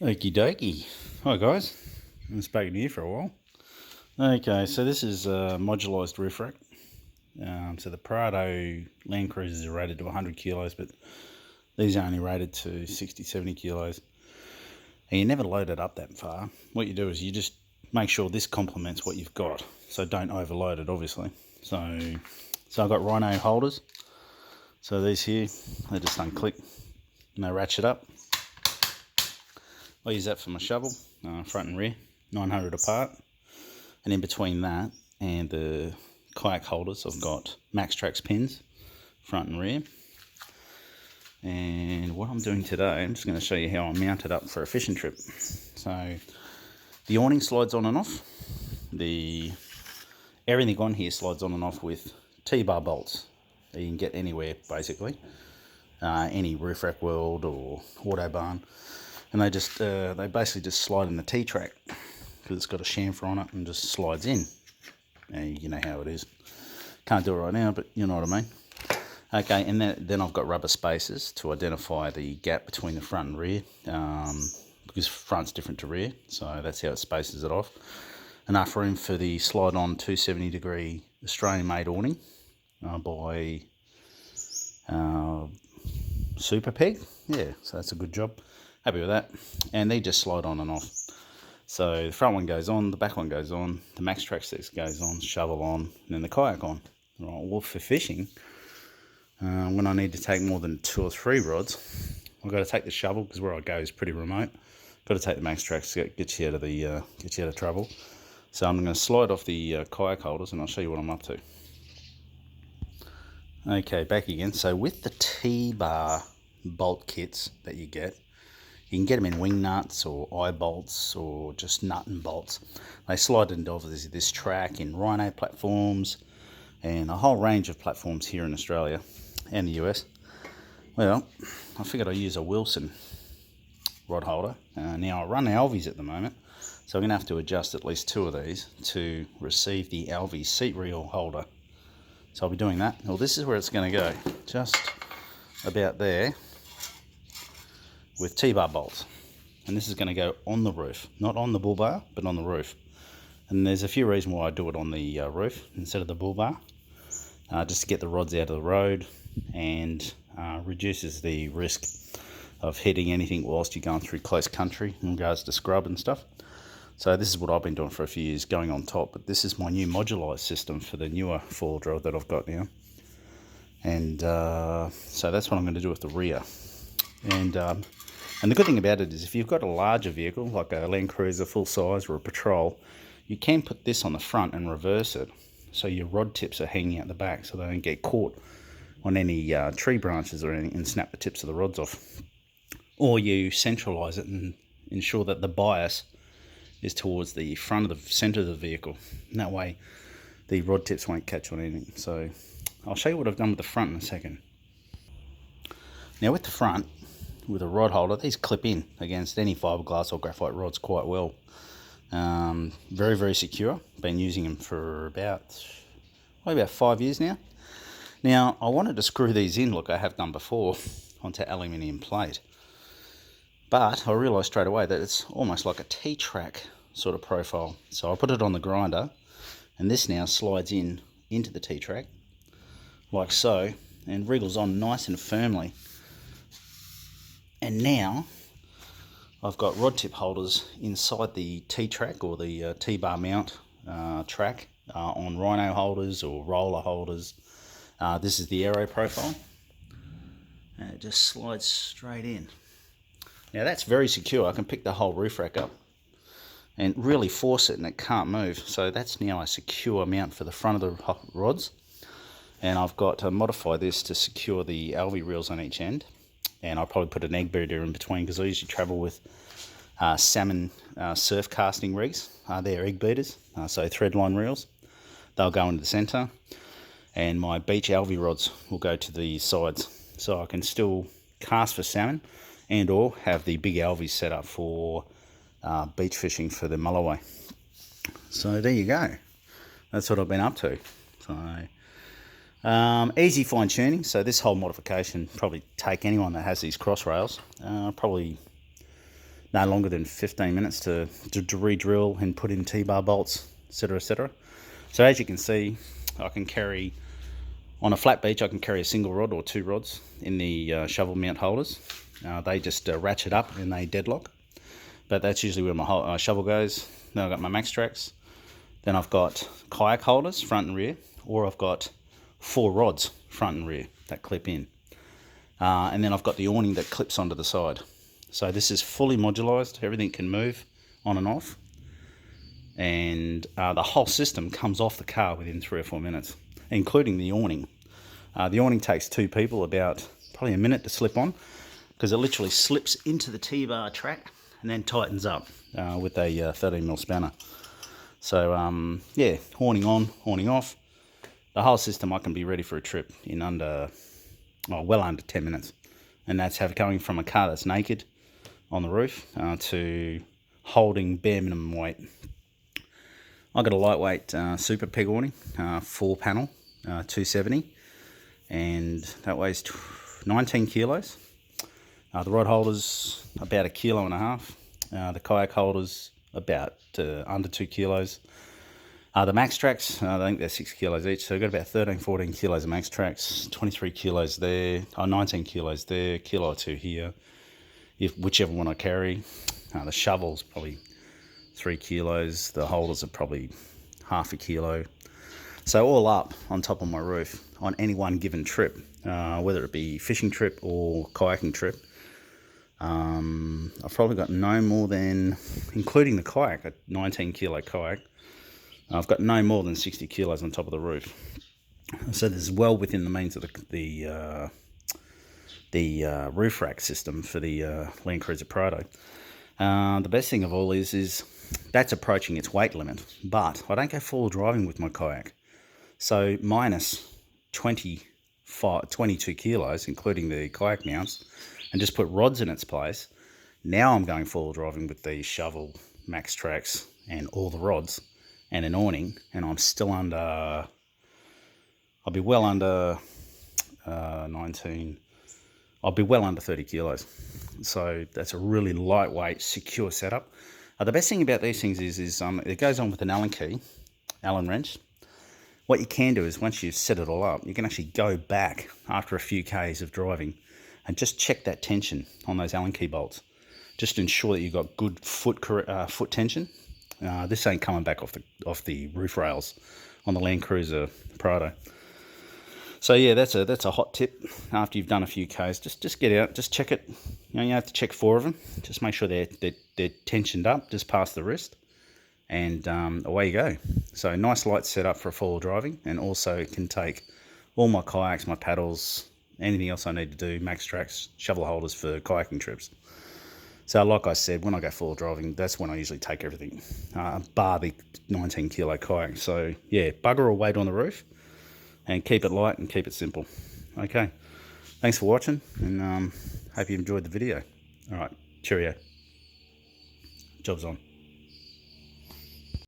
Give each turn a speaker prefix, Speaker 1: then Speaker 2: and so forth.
Speaker 1: Okie dokie. Hi guys, I'm spoken to you for a while. Okay, so this is a modularised roof rack. So the Prado Land Cruisers are rated to 100 kilos, but these are only rated to 60, 70 kilos. And you never load it up that far. What you do is you just make sure this complements what you've got. So don't overload it, obviously. So I've got Rhino holders. So these here, they just unclick and they ratchet up. I use that for my shovel, front and rear, 900 apart. And in between that and the kayak holders, I've got Maxtrax pins, front and rear. And what I'm doing today, I'm just going to show you how I mount it up for a fishing trip. So the awning slides on and off. Everything on here slides on and off with T-bar bolts that you can get anywhere, basically. Any Roof Rack World or Autobarn. And they basically just slide in the T-track because it's got a chamfer on it and just slides in. You know how it is. Can't do it right now, but you know what I mean. Okay, and then I've got rubber spacers to identify the gap between the front and rear, because front's different to rear, so that's how it spaces it off. Enough room for the slide-on 270-degree Australian-made awning by Super Peg. Yeah, so that's a good job. Happy with that. And they just slide on and off. So the front one goes on, the back one goes on, the Maxtrax 6 goes on, shovel on, and then the kayak on. Right, well, for fishing, when I need to take more than 2 or 3 rods, I've got to take the shovel because where I go is pretty remote. Got to take the Maxtrax to get you out of trouble. So I'm going to slide off the kayak holders and I'll show you what I'm up to. Okay, back again. So with the T-bar bolt kits that you get, you can get them in wing nuts or eye bolts or just nut and bolts. They slide into obviously this track in Rhino platforms and a whole range of platforms here in Australia and the US. Well, I figured I'd use a Wilson rod holder. Now I run Alvies at the moment, so I'm going to have to adjust at least 2 of these to receive the Alvie seat reel holder. So I'll be doing that. Well, this is where it's going to go, just about there, with T-bar bolts. And this is going to go on the roof, not on the bull bar, but on the roof. And there's a few reasons why I do it on the roof instead of the bull bar. Just to get the rods out of the road and reduces the risk of hitting anything whilst you're going through close country in regards to scrub and stuff. So this is what I've been doing for a few years, going on top. But this is my new modularised system for the newer four-wheel drive that I've got now. And so that's what I'm going to do with the rear. And the good thing about it is if you've got a larger vehicle, like a Land Cruiser full size or a Patrol, you can put this on the front and reverse it. So your rod tips are hanging out the back so they don't get caught on any tree branches or anything and snap the tips of the rods off. Or you centralise it and ensure that the bias is towards the front of the centre of the vehicle. And that way the rod tips won't catch on anything. So I'll show you what I've done with the front in a second. Now with the front, with a rod holder, these clip in against any fiberglass or graphite rods quite well. Very, very secure. Been using them for probably about 5 years now. Now, I wanted to screw these in, like I have done before, onto aluminium plate. But I realised straight away that it's almost like a T-track sort of profile. So I put it on the grinder, and this now slides into the T-track, like so, and wriggles on nice and firmly. And now I've got rod tip holders inside the T-track or the T-bar mount track on Rhino holders or roller holders. This is the aero profile. And it just slides straight in. Now that's very secure. I can pick the whole roof rack up and really force it and it can't move. So that's now a secure mount for the front of the rods. And I've got to modify this to secure the Alvie reels on each end. And I'll probably put an egg beater in between because I usually travel with salmon surf casting rigs. They're egg beaters, so threadline reels. They'll go into the centre. And my beach Alvie rods will go to the sides. So I can still cast for salmon and or have the big Alvies set up for beach fishing for the Mulloway. So there you go. That's what I've been up to. So easy fine tuning. So this whole modification probably take anyone that has these cross rails probably no longer than 15 minutes to re-drill and put in T-bar bolts, etc, etc. So as you can see, I can carry, on a flat beach, I can carry a single rod or 2 rods in the shovel mount holders. They just ratchet up and they deadlock, but that's usually where my shovel goes. Then I've got my MaxTrax, then I've got kayak holders front and rear, or I've got 4 rods front and rear that clip in, and then I've got the awning that clips onto the side. So this is fully modularized, everything can move on and off, and the whole system comes off the car within 3 or 4 minutes, including the awning. The awning takes 2 people about probably a minute to slip on, because it literally slips into the T-bar track and then tightens up with a 13mm spanner. So yeah, awning on, awning off, the whole system I can be ready for a trip in well under 10 minutes. And that's going from a car that's naked on the roof to holding bare minimum weight. I've got a lightweight super peg awning, 4-panel, 270, and that weighs 19 kilos. The rod holders about 1.5 kilos. The kayak holders about under 2 kilos. The MaxTrax, I think they're 6 kilos each, so we've got about 13, 14 kilos of MaxTrax, 23 kilos there, 19 kilos there, 1 kilo or 2 here, whichever one I carry. The shovel's probably 3 kilos, the holders are probably 0.5 kilo. So all up on top of my roof on any one given trip, whether it be fishing trip or kayaking trip, I've probably got no more than, including the kayak, a 19 kilo kayak, I've got no more than 60 kilos on top of the roof. So this is well within the means of the roof rack system for the Land Cruiser Prado. The best thing of all is that's approaching its weight limit, but I don't go full driving with my kayak. So minus 22 kilos, including the kayak mounts, and just put rods in its place. Now I'm going full driving with the shovel, MaxTrax, and all the rods, and an awning, and I'm still under, I'll be well under 19, I'll be well under 30 kilos. So that's a really lightweight, secure setup. The best thing about these things is it goes on with an Allen key, Allen wrench. What you can do is once you've set it all up, you can actually go back after a few Ks of driving and just check that tension on those Allen key bolts. Just to ensure that you've got good foot tension. This ain't coming back off the roof rails on the Land Cruiser Prado. So yeah, that's a hot tip. After you've done a few Ks, just get out, just check it. You have to check 4 of them. Just make sure they're tensioned up just past the wrist, and away you go. So nice light setup for full driving, and also it can take all my kayaks, my paddles, anything else I need to do, MaxTrax, shovel holders for kayaking trips. So like I said, when I go full driving, that's when I usually take everything, bar the 19 kilo kayak. So yeah, bugger all weight on the roof and keep it light and keep it simple. Okay, thanks for watching, and hope you enjoyed the video. All right, cheerio. Job's on.